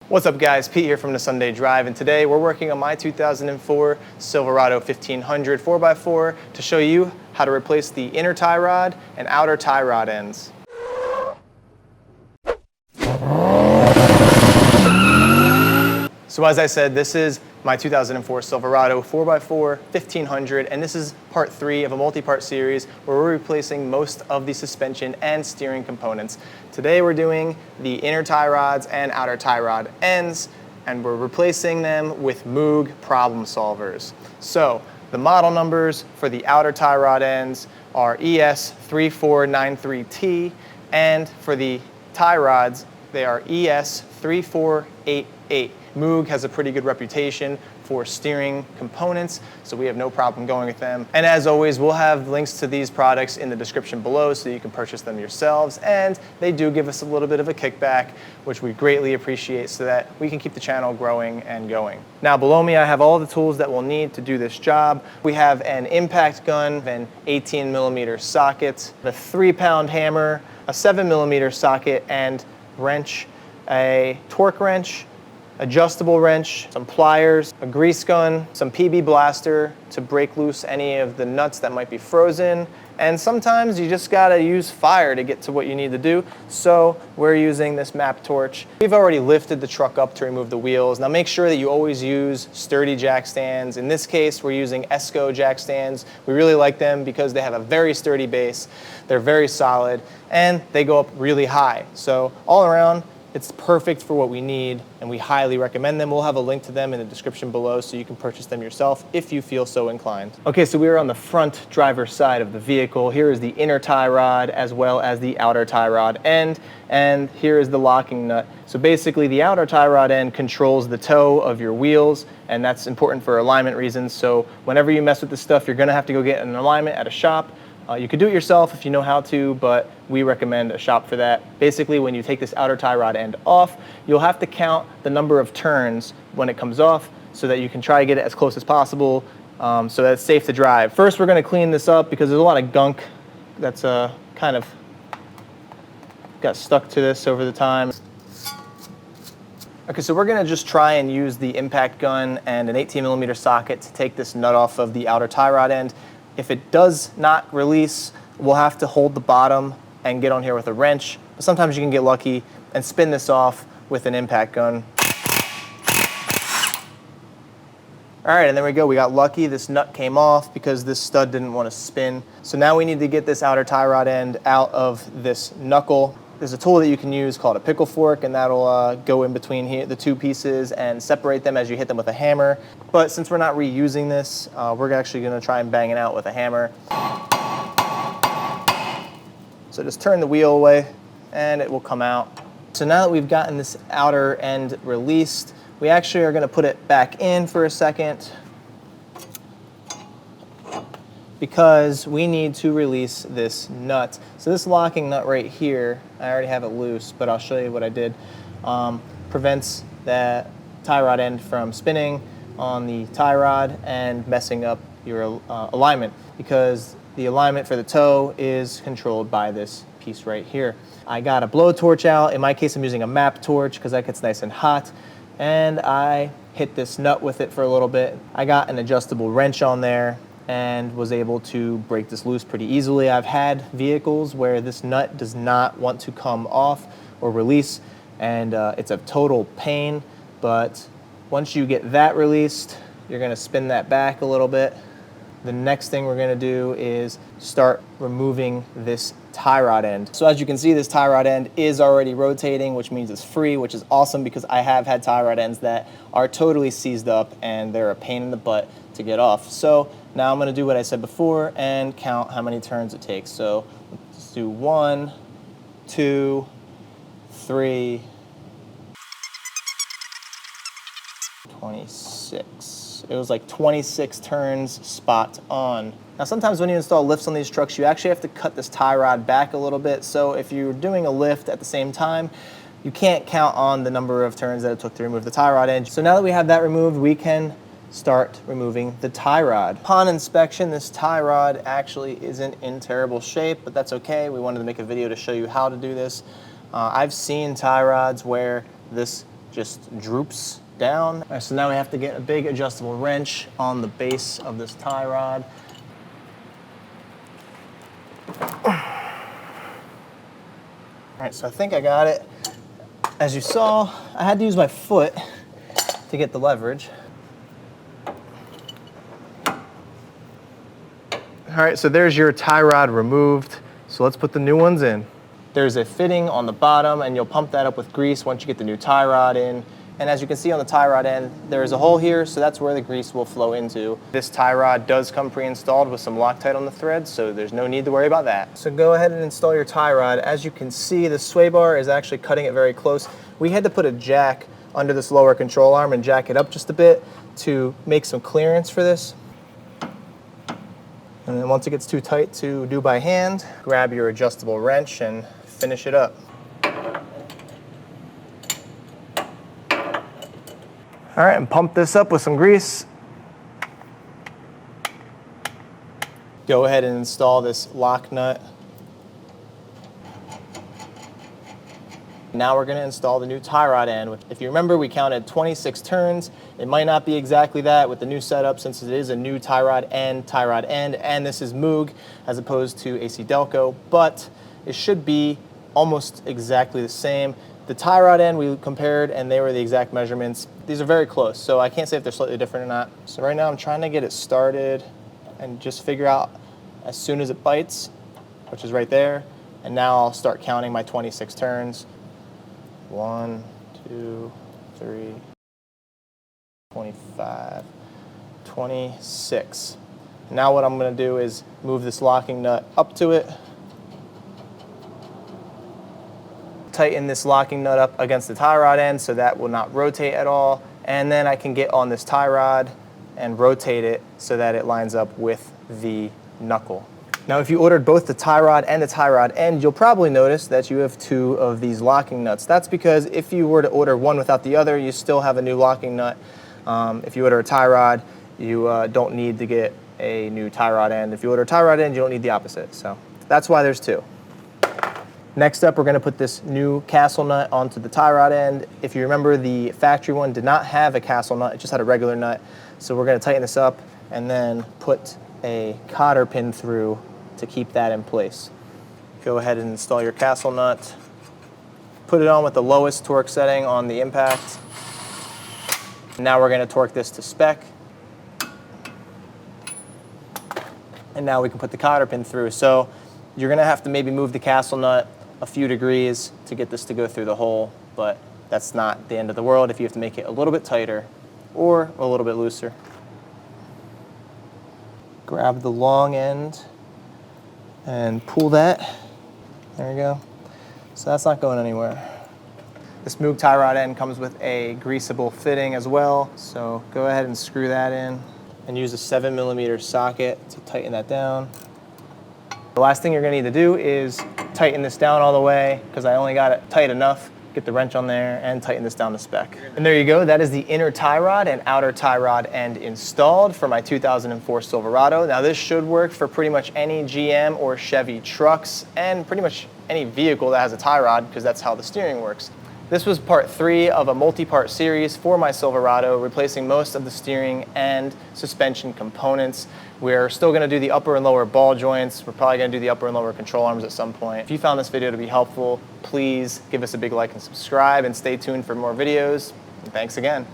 What's up guys, Pete here from the Sunday Drive, and today we're working on my 2004 Silverado 1500 4x4 to show you how to replace the inner tie rod and outer tie rod ends. So as I said, this is my 2004 Silverado 4x4 1500, and this is part 3 of a multi-part series where we're replacing most of the suspension and steering components. Today we're doing the inner tie rods and outer tie rod ends, and we're replacing them with MOOG problem solvers. So the model numbers for the outer tie rod ends are ES3493T, and for the tie rods they are ES3488. MOOG has a pretty good reputation for steering components, so we have no problem going with them. And as always, we'll have links to these products in the description below so you can purchase them yourselves, and they do give us a little bit of a kickback, which we greatly appreciate so that we can keep the channel growing and going. Now below me I have all the tools that we'll need to do this job. We have an impact gun, an 18mm socket, a 3-pound hammer, a 7mm socket and wrench, a torque wrench, adjustable wrench, some pliers, a grease gun, some PB blaster to break loose any of the nuts that might be frozen, and sometimes you just gotta use fire to get to what you need to do, so we're using this map torch. We've already lifted the truck up to remove the wheels. Now make sure that you always use sturdy jack stands. In this case, we're using ESCO jack stands. We really like them because they have a very sturdy base, they're very solid, and they go up really high. So all around, it's perfect for what we need, and we highly recommend them. We'll have a link to them in the description below so you can purchase them yourself if you feel so inclined. Okay, so we are on the front driver's side of the vehicle. Here is the inner tie rod as well as the outer tie rod end, and here is the locking nut. So basically the outer tie rod end controls the toe of your wheels, and that's important for alignment reasons. So whenever you mess with this stuff, you're gonna have to go get an alignment at a shop. You could do it yourself if you know how to, but we recommend a shop for that. Basically, when you take this outer tie rod end off, you'll have to count the number of turns when it comes off so that you can try to get it as close as possible so that it's safe to drive. First, we're gonna clean this up because there's a lot of gunk that's kind of got stuck to this over the time. Okay, so we're gonna just try and use the impact gun and an 18mm socket to take this nut off of the outer tie rod end. If it does not release, we'll have to hold the bottom and get on here with a wrench. But sometimes you can get lucky and spin this off with an impact gun. All right, and there we go. We got lucky. This nut came off because this stud didn't want to spin. So now we need to get this outer tie rod end out of this knuckle. There's a tool that you can use called a pickle fork, and that'll go in between here, the two pieces, and separate them as you hit them with a hammer. But since we're not reusing this, we're actually gonna try and bang it out with a hammer. So just turn the wheel away and it will come out. So now that we've gotten this outer end released, we actually are gonna put it back in for a second because we need to release this nut. So this locking nut right here, I already have it loose, but I'll show you what I did, prevents that tie rod end from spinning on the tie rod and messing up your alignment, because the alignment for the toe is controlled by this piece right here. I got a blowtorch out. In my case, I'm using a map torch because that gets nice and hot, and I hit this nut with it for a little bit. I got an adjustable wrench on there and was able to break this loose pretty easily. I've had vehicles where this nut does not want to come off or release, and it's a total pain, but once you get that released, you're gonna spin that back a little bit. The next thing we're gonna do is start removing this tie rod end. So as you can see, this tie rod end is already rotating, which means it's free, which is awesome because I have had tie rod ends that are totally seized up and they're a pain in the butt to get off. So now I'm gonna do what I said before and count how many turns it takes. So let's do 1, 2, 3, 26. It was like 26 turns spot on. Now sometimes when you install lifts on these trucks, you actually have to cut this tie rod back a little bit. So if you're doing a lift at the same time, you can't count on the number of turns that it took to remove the tie rod end. So now that we have that removed, we can start removing the tie rod. Upon inspection, this tie rod actually isn't in terrible shape, but that's okay. We wanted to make a video to show you how to do this. I've seen tie rods where this just droops down. All right, so now we have to get a big adjustable wrench on the base of this tie rod. All right, so I think I got it. As you saw, I had to use my foot to get the leverage. All right, so there's your tie rod removed. So let's put the new ones in. There's a fitting on the bottom, and you'll pump that up with grease once you get the new tie rod in. And as you can see on the tie rod end, there's a hole here, so that's where the grease will flow into. This tie rod does come pre-installed with some Loctite on the thread, so there's no need to worry about that. So go ahead and install your tie rod. As you can see, the sway bar is actually cutting it very close. We had to put a jack under this lower control arm and jack it up just a bit to make some clearance for this. And then once it gets too tight to do by hand, grab your adjustable wrench and finish it up. All right, and pump this up with some grease. Go ahead and install this lock nut. Now we're going to install the new tie rod end. If you remember, we counted 26 turns. It might not be exactly that with the new setup, since it is a new tie rod end, and this is MOOG as opposed to AC Delco, but it should be almost exactly the same. The tie rod end we compared, and they were the exact measurements. These are very close, so I can't say if they're slightly different or not. So right now I'm trying to get it started and just figure out as soon as it bites, which is right there, and now I'll start counting my 26 turns. 1, 2, 3, 25, 26. Now what I'm going to do is move this locking nut up to it. Tighten this locking nut up against the tie rod end so that will not rotate at all. And then I can get on this tie rod and rotate it so that it lines up with the knuckle. Now, if you ordered both the tie rod and the tie rod end, you'll probably notice that you have 2 of these locking nuts. That's because if you were to order one without the other, you still have a new locking nut. If you order a tie rod, you don't need to get a new tie rod end. If you order a tie rod end, you don't need the opposite. So that's why there's 2. Next up, we're going to put this new castle nut onto the tie rod end. If you remember, the factory one did not have a castle nut, it just had a regular nut. So we're going to tighten this up and then put a cotter pin through to keep that in place. Go ahead and install your castle nut. Put it on with the lowest torque setting on the impact. Now we're going to torque this to spec. And now we can put the cotter pin through. So you're going to have to maybe move the castle nut a few degrees to get this to go through the hole, but that's not the end of the world if you have to make it a little bit tighter or a little bit looser. Grab the long end and pull that. There you go. So that's not going anywhere. This MOOG tie rod end comes with a greasable fitting as well, so go ahead and screw that in and use a 7mm socket to tighten that down. The last thing you're going to need to do is tighten this down all the way, because I only got it tight enough. Get the wrench on there and tighten this down to spec. And there you go, that is the inner tie rod and outer tie rod end installed for my 2004 Silverado. Now this should work for pretty much any GM or Chevy trucks and pretty much any vehicle that has a tie rod, because that's how the steering works. This was part 3 of a multi-part series for my Silverado, replacing most of the steering and suspension components. We're still going to do the upper and lower ball joints. We're probably going to do the upper and lower control arms at some point. If you found this video to be helpful, please give us a big like and subscribe, and stay tuned for more videos. And thanks again.